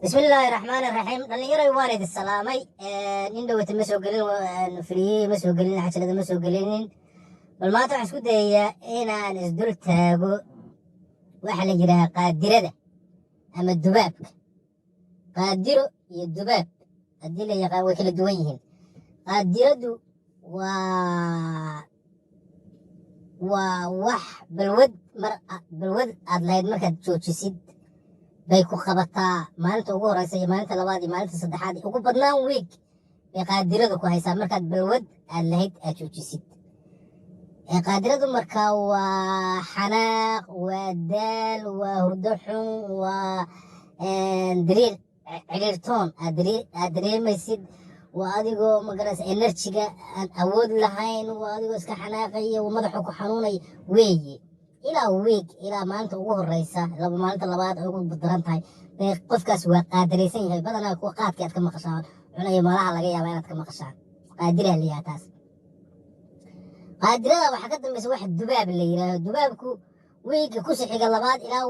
بسم الله الرحمن الرحيم dhalinyaro waan idin salaamay nin dhawata ma soo gelin free ma soo gelin casharada ma soo gelin bal maanta waxaan isku dayayaa inaan isdul taago waxa la yiraahdo qaadirada ama dubaabka qaadiro iyo dubaab haddii la yaqaan way kala duwan yihiin qaadiradu waa wax balwad aad lahayd markaad joojisid bay ku qabataa maalinta ugu horeysa iyo maalinta labaad iyo maalinta saddexaad ugu badnaan week bay qaadiradu ku haysaa markaad balwad aad lahayd aad joojisid qaadiradu markaa waa xanaaq waa daal waa hurdo xun waa dariir ciriirtoon aad dareemaysid waa adigoo magaraysa enerjiga aan awood lahayn waa adigoo iska xanaaqaya madaxu ku xanuunay weeye ilaa week ilaa maalinta ugu horeysa maalinta labaad ay ugu daran tahay qofkaas waa qaadiraysan yahay badanaa kuwa qaadka aad ka maqashaan cunayo malaha laga yaabaa inaad ka maqashaan qaadira la yiraahdo taas qaadirada waxaa ka dambaysa wax dubaab la yiraahdo dubaabku weega ku xiga labaad ilaa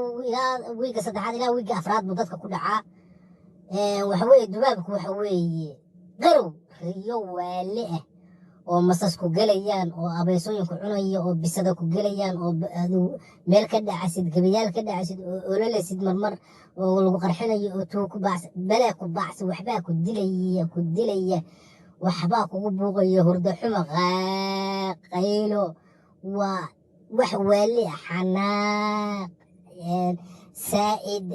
weega saddexaad ilaa weega afraad buu dadka ku dhacaa waxa weeye dubaabku waxa weeye qarow riyo waale ah oo masas ku gelayaan oo abeesooyinku cunaya oo bisada ku gelayaan oo meel ka dhacasid gabayaal ka dhacasid oo ololasid marmar oo lagu qarxinayo oo tuu ku baacsi balaa ku baacsi waxbaa ku dilaya waxbaa kugu buuqaya hurdo xumo qaylo waa wax waali xanaaq saa'id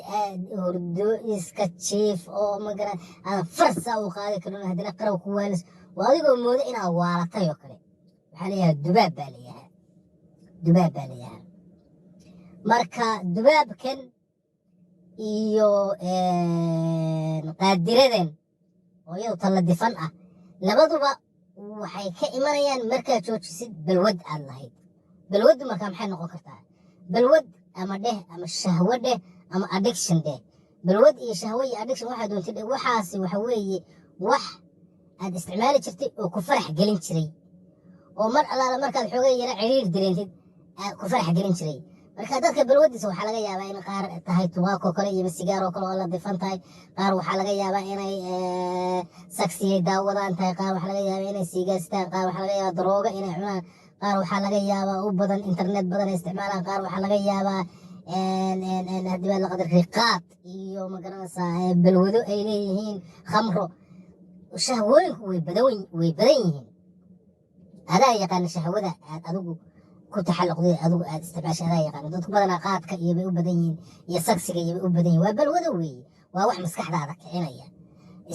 hurdo iska jiif oo magara farsa u qaadi karin haddana qarow ku waalis waa adigoo mooda inaad waalatay oo kale waxaa layahaa dubaab baa layahaa marka dubaabkan iyo qaadiradan oo iyadu talla difan ah labaduba waxay ka imanayaan markaad joojisid balwad aad lahayd balwaddu markaa maxay noqon kartaa balwad ama dheh ama shahwo dheh ama addiction dheh balwad iyo shahwo iyo addiction waxaa doontid waxaasi waxa weeye wax aad isticmaali jirtay oo ku farax gelin jiray oo mar allaala markaad xoogay yara ciriir dareentid ku farax gelin jiray marka dadka balwadiisa waxaa laga yaabaa in qaar tahay tubaako kale iyo sigaaroo kale oo la difan tahay qaar waxaa laga yaabaa inay saksiyay daawadaan tahay qaar waxaa laga yaabaa inay siigaastaan qaar waxaa laga yaabaa darooga inay cunaan qaar waxaa laga yaabaa u badan internet badan ay isticmaalaan qaar waxaa laga yaabaa haddii baa laqadar riqaad iyo magaranaysaa balwado ay leeyihiin khamro shahwooyinku way badan yihiin adaa yaqaana shahwada aad adigu ku taxalluqday adigu aad isticmaashay adaa yaqaana dadku badanaa qaadka iyo bay u badan yihiin iyo sagsiga iyo bay u badan yihiin waa balwado weeye waa wax maskaxdaada kicinaya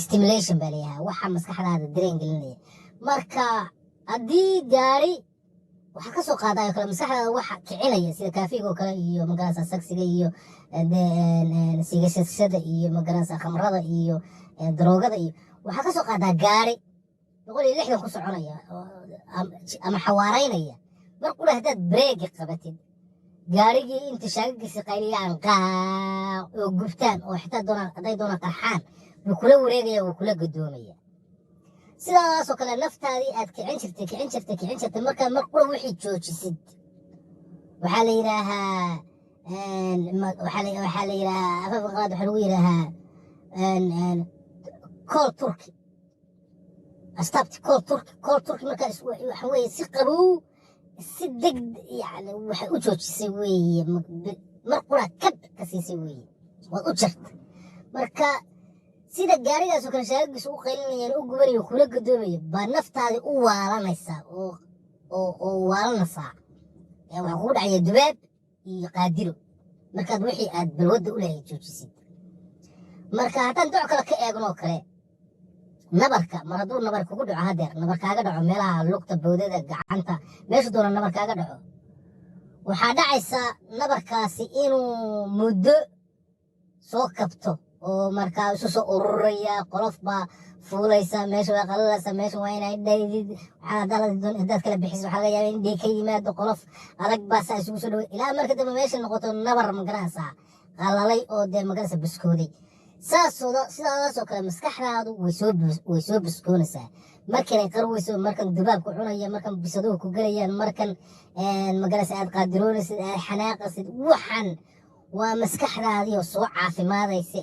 stimulation baa layahaa waxa maskaxdaada dareen gelinaya marka haddii gaari waxaa kasoo qaadayo kale maskaxdaada waxa kicinaya sida kaafiga oo kale iyo magaranaysaa sagsiga iyo siigashada iyo magaranaysaa khamrada iyo daroogada iyo waxaa kasoo qaadaa gaari 160 ku soconaya ama xawaaraynaya mar qura haddaad breegi qabatid gaarigii inta shaagagiisa qayliyaan qaac oo gubtaan oo xitaa hadday doonaan qarxaan wuu kula wareegaya wuu kula gadoomaya sidaasoo kale naftaadii aad kicin jirtay markaa mar qura wixii joojisid waxaa la yidhaahaa afafka qalaad waxaa lagu yidhaahaa kool turki astabti kool turki markaa waxa weeye si qabow si yani waxay u joojisay weeye mar qura kab ka siisay weeye waad u jartay marka sida gaarigaasoo kale shaagagiisa u qaylinayaan u gubanayo kula gadoomayo baa naftaadii u waalanaysaa oo waalanaysaa waxaa kugu dhacaya dubaab iyo qaadiro markaad wixii aad balwadda u lahayd joojisid marka haddaan doc kale ka eegnoo kale nabarka mar hadduu nabar kugu dhaco hadeer nabar kaaga dhaco meelaha lugta bowdada gacanta meesha doona nabar kaaga dhaco waxaa dhacaysaa nabarkaasi inuu muddo soo kabto oo markaa isu soo ururaya qolof baa fuulaysa meesha waa qalalaysa meesha waa inay dhaydid haddaad kala bixiso waxaa laga yaaba in dhiig ka yimaado qolof adag baa saa isugu soo dhaway ilaa marka dambe meesha noqoto nabar magaranaysaa qalalay oo dee magaranaysa biskooday sidaasoo kale maskaxdaadu way soo biskoonaysaa markanay qarweyso markan dubaabku cunaya markan bisaduhu ku gelayaan markan magaranaysa aad qaadiroonaysid aad xanaaqaysid waxan waa maskaxdaadii oo soo caafimaadaysa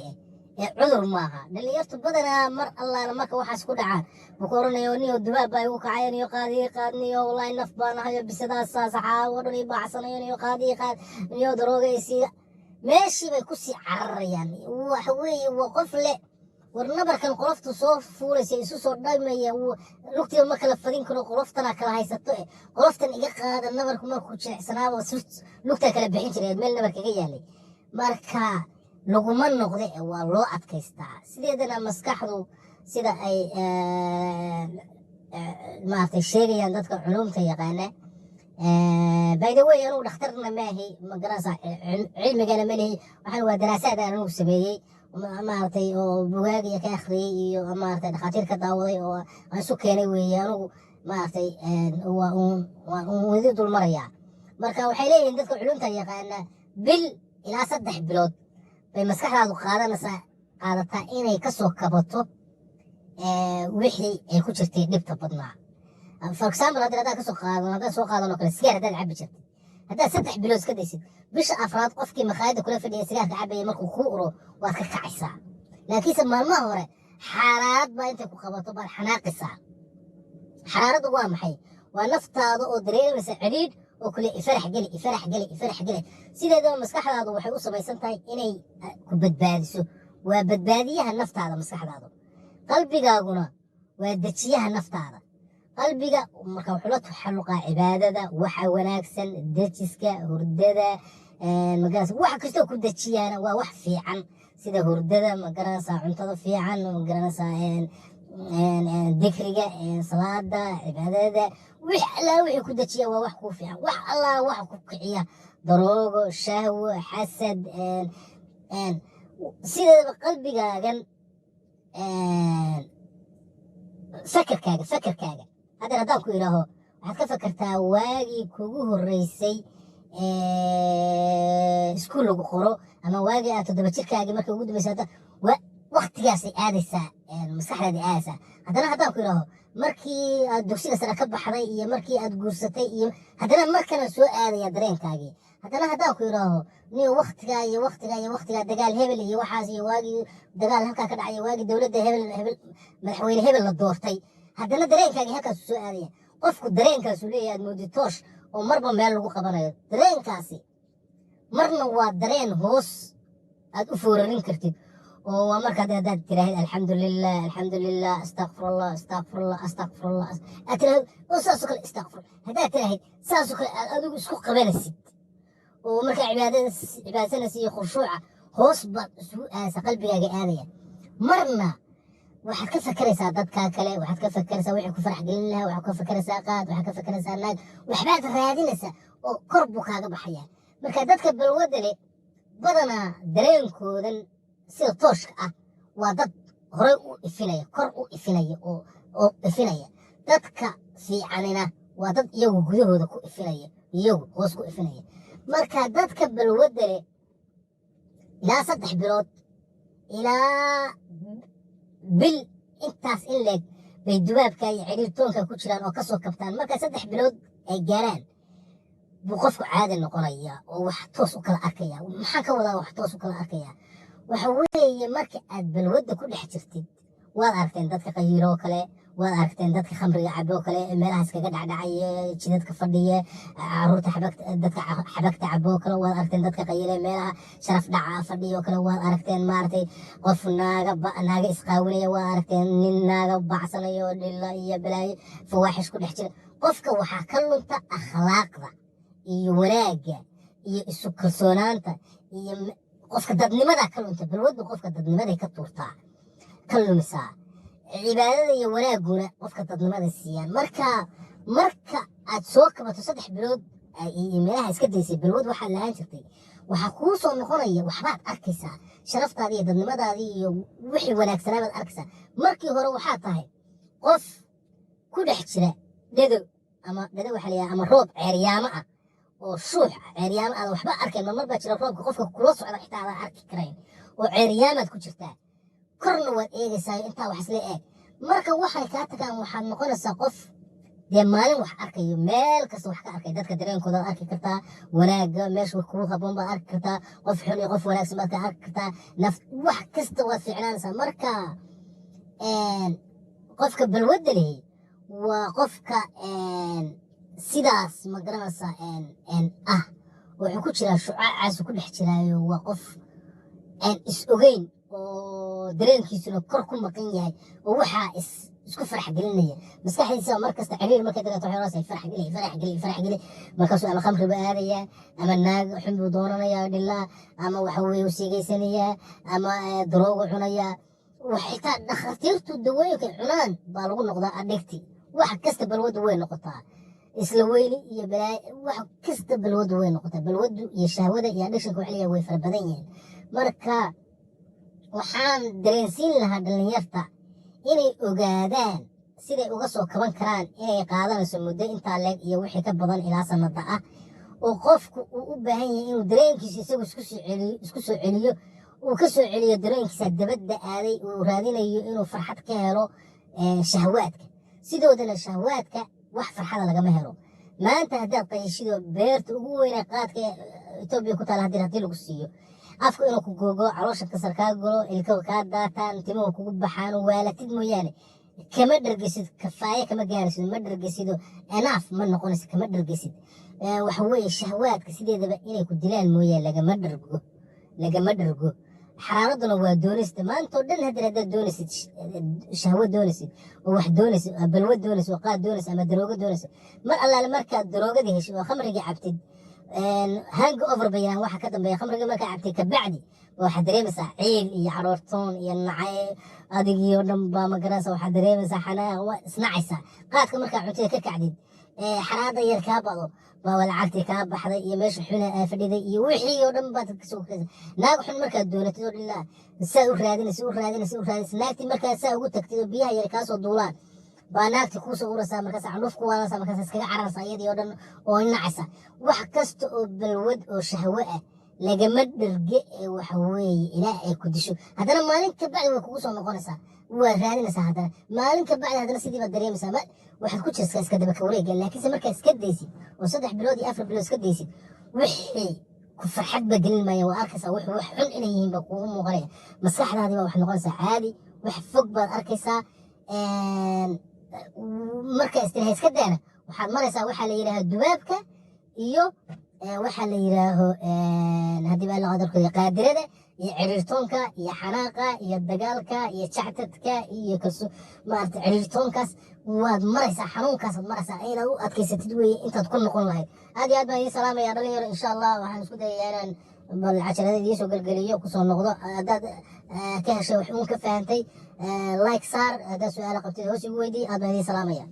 cudur maaha. dhalinyartu badanaa mar allaala marka waxaas ku dhacaan buu ku oranayo niyo dubaab baa igu kacay niyo qaadniyo wallahi naf baan ahayo bisadaasa saxaawo dhan ii baacsanayo niyo qaad niyo daroogaysiiga meeshii bay kusii cararayaan. waxa weeye waa qof leh war nabarkan qoloftu soo fuulaysa isu soo dhamaya lugtiiba ma kala fadin karo qoloftana kala haysato qoloftan iga qaada nabarku markuu jilicsanaaba lugtaa kala bixin jiray meel nabar kaga yaalay marka laguma noqde waa loo adkaystaa. sideedana maskaxdu sida ay maaragtay sheegayaan dadka culumta yaqaana by the way anugu dhakhtarna maahi magaranaysaa cilmigana malihi waxaan waa daraasaad aan anugu sameeyey maaragtay oo bugaag ka akhriyey iyo maaragtay dhakhaatiir ka daawaday oo aan isu keenay weeye anugu maaragtay waa uun wadi dul marayaa. marka waxay leeyihiin dadka culumta yaqaana bil ilaa 3 bilood bay maskaxdaadu qaadataa inay kasoo kabato wixii ay ku jirtay dhibta badnaa. for example haddaad soo qaadan oo kale sigaar haddaad cabbi jirtay haddaad 3 bilood iska daysid bisha afraad qofkii makhaayadda kula fadhiya sigaarka cabaya markuu kuu uro waad ka kacaysaa. laakiinse maalmaha hore xaaraarad baa intay ku qabato baad xanaaqaysaa. xaraaraddu waa maxay? waa naftaada oo dareemaysa cidhiidh oo kule ifarax geli. sideedaba maskaxdaadu waxay u samaysan tahay inay ku badbaadiso. waa badbaadiyaha naftaada maskaxdaadu. qalbigaaguna waa dejiyaha naftaada. qalbiga marka wuxuu la taxalluqaa cibaadada, waxa wanaagsan, dejiska, hurdada, magaranaysa wax kastoo ku dejiyaana waa wax fiican sida hurdada, magaranaysa cuntada fiican, magaranaysa dikriga, salaada, cibaadada, wix alla wixii ku dejiya waa wax ku fiican. wax alla wax ku kiciya daroogo, shahwo, xasad, sideedaba qalbigaagan fakarkaaga haddaan ku idhaaho waxaad ka fakartaa waagii kugu horreysay iskuul lagu qoro ama waagii aad 7 jirkaagii markay ugu dambaysa waktigaasay aadaysaa maskaxdaadii aadaysaa. haddana haddaan ku idhaaho markii aad dugsiga sare ka baxday iyo markii aad guursatay iyo haddana markana soo aadaya dareenkaagii. haddana haddaan ku idhaaho niyo waktigaa dagaal hebel iyo waxaas iyo waagii dagaal halkaa ka dhacay waagii dowladda hebel madaxweyne hebel la doortay haddana dareenkaagii halkaasu soo aadaya. qofku dareenkaasu leeyahay aad moodi toosh oo marba meel lagu qabanayo. dareenkaasi marna waa dareen hoos aad u foorarin kartid oo waa marka haddaad tiraahid alxamdulilah astaqfirullah aad tiraahid oo saasoo kale istaqfir haddaad tiraahid saasoo kale aad adigu isku qabanaysid oo markaa cibaadsanaysa iyo khushuuca hoos baad isugu aadaysa qalbigaaga aadaya. marna waxaad ka fakaraysaa dadkaa kale, waxaad ka fakaraysaa wixii ku farax gelin lahaa, waxaad ka fakaraysaa qaad, waxaad ka fakaraysaa naag, waxbaad raadinaysaa oo kor buu kaaga baxaya. marka dadka balwadda leh badanaa dareenkoodan sida tooshka ah waa dad horey u ifinaya, kor u ifinaya oo ifinaya. dadka fiicanina waa dad iyagu gudahooda ku ifinaya, iyagu hoos ku ifinaya. marka dadka balwadda leh ilaa 3 bilood ilaa bil intaas in leeg bay dubaabka iyo cidhiirtoonka ku jiraan oo kasoo kabtaan. marka 3 bilood ay gaaraan buu qofku caadi noqonaya oo wax toos u kala arkaya. maxaan ka wadaa wax toos u kala arkaya? waxa weeye marka aad balwadda ku dhex jirtid waad aragteen dadka qayiiroo kale, waad aragteen dadka khamriga caboo kale meelahaas kaga dhacdhacaya jidadka fadhiya, caruurta dadka xabagta caboo kale, waad aragteen dadka qayiire meelaha sharaf dhaca fadhiyo kale, waad aragteen maaragtay qof naaga isqaawinaya, waad aragteen nin naaga bacsanayo dhilla iyo balaayo fawaaxish ku dhex jira. qofka waxaa ka lunta akhlaaqda iyo wanaagga iyo isu kalsoonaanta iyo qofka dadnimada ka lunta. balwaddu qofka dadnimaday ka tuurtaa, ka lumisaa. cibaadada iyo wanaaguna qofka dadnimada siiyaan. marka aad soo kabato 3 bilood iyo meelaha iska daysay balwad waxaad lahaan jirtay waxaa kuu soo noqonaya waxbaad arkaysaa, sharaftaada iyo dadnimadaada iyo wixii wanaagsanaabaad arkaysaa. markii hore waxaa tahay qof ku dhex jira dhado waxaa layaha ama roob ceeryaamo ah oo shuux ceeryaamo aad waxba arkayn. mar baa jira roobka qofka kula socda xitaa aadaan arki karayn oo ceeryaamaad ku jirtaa. korna waad eegaysaa intaa wax isla eeg. marka waxay kaa tagaan waxaad noqonaysaa qof dee maalin wax arkayo meel kasta wax ka arkay dadka dareenkooda arki kartaa wanaaga meesha kugu haboon baad arki kartaa qof xun iyo qof wanaagsan baad ka arki kartaa wax kasta waad fiicnaanaysaa marka qofka balwadda leh waa qofka sidaas ma garanaysaa wuxuu ku jiraa shucaacaas ku dhex jiraayo waa qof is ogeyn oo dareenkiisuna kor ku maqan yahay oo waxaa isku farax gelinaya maskaxdiisa markasta ciriir markay dagato waxay farax geli markaasuu ama khamri buu aadayaa ama naag xun buu doonanayaa dhilaa ama waxa weeye u siigaysanayaa ama daroogu cunayaa xitaa dhakhaatiirtu dawooyinka cunaan baa lagu noqdaa adhigti wax kasta balwaddu way noqotaa isla weyni iyo wax kasta balwaddu way noqotaa balwaddu iyo shahwada iyo adhigshanka wax leeyahay way fara badan yihiin marka waxaan dareensiin lahaa dhalinyarta inay ogaadaan siday uga soo kaban karaan inay qaadanayso muddo intaa leeg iyo wixii ka badan ilaa sanada ah oo qofku uu u baahan yahay inuu dareenkiisa isagu isku soo celiyo uu ka soo celiyo dareenkiisa dabadda aaday uu raadinayo inuu farxad ka helo shahwaadka sidoodana shahwaadka wax farxada lagama helo maanta haddaad qayashido beerta ugu weyna qaadka Itoobiya ku taala haddii lagu siiyo afku inuu ku googo caloosha kasar kaa galo ilkaha kaa daataan timuhu kugu baxaan waalatid mooyaane kama dhargeysid kafaaye kama gaaraysid ma dhargeysido enough ma noqonaysid kama dhargeysid waxa weeye shahwaadka sideedaba inay ku dilaan mooyaane lagama dhargo xaraaraduna waa doonaysid maantoo dhan haddaad doonaysid shahwo doonaysid oo wax doonaysid oo balwad doonaysid oo qaad doonaysid ama daroogo doonaysid mar allaale markaad daroogadii heshid oo khamrigii cabtid hang over bayaan waxa ka dambeeya khamriga markaa cabtay kabacdi waxaad dareemaysaa ciil iyo caroortoon iyo nacay adigiyo dhan baa ma garanaysaa waxaad dareemaysaa xanaaq waa isnacaysaa qaadka markaa cuntada ka kacdid xaraada yar kaa bado baa lacagtii kaa baxday iyo meesha xuna fadhiday iyo wixii oo dhan baad kasoo kaysa naag xun markaad doonatid oo dhilaa saa u raadinaysa naagtii markaa saa ugu tagtid oo biyaha yar kaasoo duulaan baa naagti kuusoo uraysaa markaas candhuuf ku waanaysaa markaas iskaga cararaysaa iyadii oo dhan oo nacaysa wax kasta oo balwad oo shahwo ah lagama dharge ee waxa weeye ilaa ay ku disho haddana maalin ka bacdi way kugu soo noqonaysaa waa raadinaysaa haddana maalin ka bacdi haddana sidii baad dareemaysaa waxaad ku jirtaa iska daba ka wareega laakiinse markaa iska daysid oo 3 bilood iyo 4 bilood iska daysid wixii ku farxad ba gelin maaya waa arkaysaa wax xun inay yihiin ba kuugu muuqanaya maskaxdaadii baa wax noqonaysaa caadi wax fog baad arkaysaa marka istiraha iska daana waxaad maraysaa waxaa la yidhaaha dubaabka iyo waxaa la yidhaaho haddii baa la qadarkooda qaadirada iyo ciriirtoonka iyo xanaaqa iyo dagaalka iyo jactadka iyo maarata ciriirtoonkaas waad maraysaa xanuunkaasaad maraysaa inaad u adkaysatid weeye intaad ku noqon lahayd aad iyo aad baan idiin salaamaya dhalinyaro insha allah waxaan isku dayayaa inaan bal cajalada idiin soo gelgeliyo kusoo noqdo haddaad ka heshay wax uun ka fahantay like saar haddaad su-aala qabtid hoos igu weydii aad baan idiin salaamaya